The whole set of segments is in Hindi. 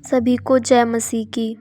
सभी को जय मसीह की।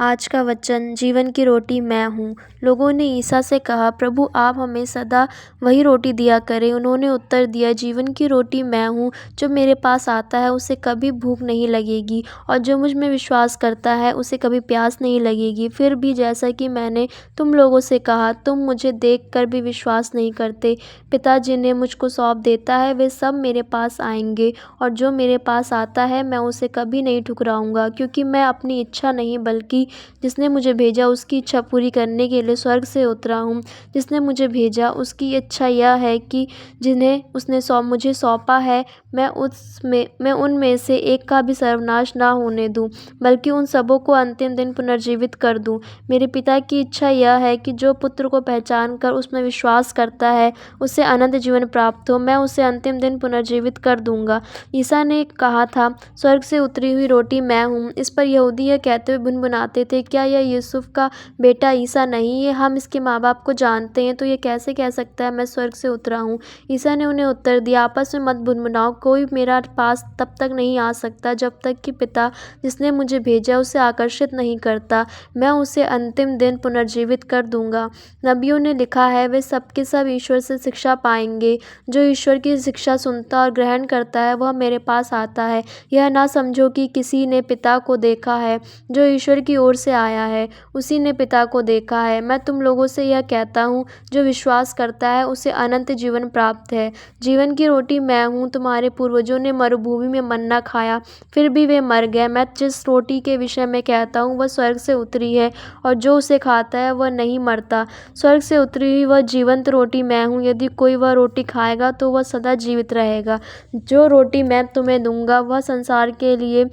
आज का वचन जीवन की रोटी मैं हूँ। लोगों ने ईसा से कहा, प्रभु आप हमें सदा वही रोटी दिया करें। उन्होंने उत्तर दिया, जीवन की रोटी मैं हूँ। जो मेरे पास आता है उसे कभी भूख नहीं लगेगी और जो मुझ में विश्वास करता है उसे कभी प्यास नहीं लगेगी। फिर भी जैसा कि मैंने तुम लोगों से कहा, तुम मुझे देख कर भी विश्वास नहीं करते। पिता जिन्हें मुझको सौंप देता है वे सब मेरे पास आएंगे और जो मेरे पास आता है मैं उसे कभी नहीं ठुकराऊंगा, क्योंकि मैं अपनी इच्छा नहीं बल्कि जिसने मुझे भेजा उसकी इच्छा पूरी करने के लिए स्वर्ग से उतरा हूँ। जिसने मुझे भेजा उसकी इच्छा यह है कि जिन्हें उसने मुझे सौंपा है मैं उनमें से एक का भी सर्वनाश ना होने दूँ, बल्कि उन सबों को अंतिम दिन पुनर्जीवित कर दूँ। मेरे पिता की इच्छा यह है कि जो पुत्र को पहचान कर उसमें विश्वास करता है उसे अनंत जीवन प्राप्त हो। मैं उसे अंतिम दिन पुनर्जीवित कर दूंगा। ईसा ने कहा था, स्वर्ग से उतरी हुई रोटी मैं हूँ। इस पर यहूदी यह कहते हुए बुनबुनाते थे, क्या यह यूसुफ का बेटा ईसा नहीं है? हम इसके माँ बाप को जानते हैं, तो ये कैसे कह सकता है मैं स्वर्ग से उतरा हूँ? ईसा ने उन्हें उत्तर दिया, आपस में मत बुनबुनाओ। कोई मेरा पास तब तक नहीं आ सकता जब तक कि पिता जिसने मुझे भेजा उसे आकर्षित नहीं करता। मैं उसे अंतिम दिन पुनर्जीवित कर दूंगा। नबियों ने लिखा है, वे सबके सब ईश्वर से शिक्षा पाएंगे। जो ईश्वर की शिक्षा सुनता और ग्रहण करता है वह मेरे पास आता है। यह ना समझो कि किसी ने पिता को देखा है। जो ईश्वर की ओर से आया है उसी ने पिता को देखा है। मैं तुम लोगों से यह कहता हूँ, जो विश्वास करता है उसे अनंत जीवन प्राप्त है। जीवन की रोटी मैं हूँ। तुम्हारे पूर्वजों ने मरुभूमि में मन्ना खाया, फिर भी वे मर गए। मैं जिस रोटी के विषय में कहता हूँ वह स्वर्ग से उतरी है और जो उसे खाता है वह नहीं मरता। स्वर्ग से उतरी हुई वह जीवंत रोटी मैं हूँ। यदि कोई वह रोटी खाएगा तो वह सदा जीवित रहेगा। जो रोटी मैं तुम्हें दूंगा वह संसार के लिए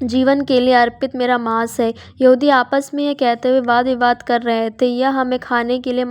जीवन के लिए अर्पित मेरा मांस है। यहूदी आपस में ये कहते हुए वाद विवाद कर रहे थे, यह हमें खाने के लिए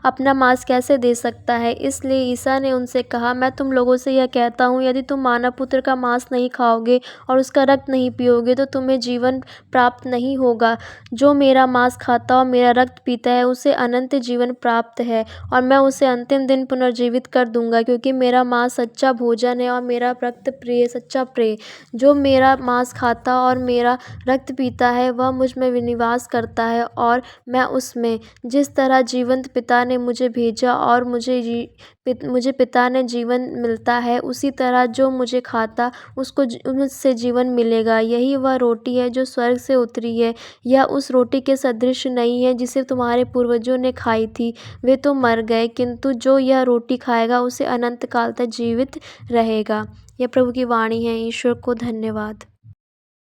अपना मांस कैसे दे सकता है? इसलिए ईसा ने उनसे कहा, मैं तुम लोगों से यह कहता हूँ, यदि तुम मानव पुत्र का मांस नहीं खाओगे और उसका रक्त नहीं पियोगे तो तुम्हें जीवन प्राप्त नहीं होगा। जो मेरा मांस खाता और मेरा रक्त पीता है उसे अनंत जीवन प्राप्त है और मैं उसे अंतिम दिन पुनर्जीवित कर दूंगा, क्योंकि मेरा मांस सच्चा भोजन है और मेरा रक्त सच्चा प्रेय। जो मेरा मांस खाता और मेरा रक्त पीता है वह मुझ में निवास करता है और मैं उसमें। जिस तरह जीवंत पिता ने मुझे भेजा और मुझे पिता ने जीवन मिलता है, उसी तरह जो मुझे खाता उसको मुझसे जीवन मिलेगा। यही वह रोटी है जो स्वर्ग से उतरी है। यह उस रोटी के सदृश नहीं है जिसे तुम्हारे पूर्वजों ने खाई थी, वे तो मर गए, किंतु जो यह रोटी खाएगा उसे अनंत काल तक जीवित रहेगा। यह प्रभु की वाणी है। ईश्वर को धन्यवाद।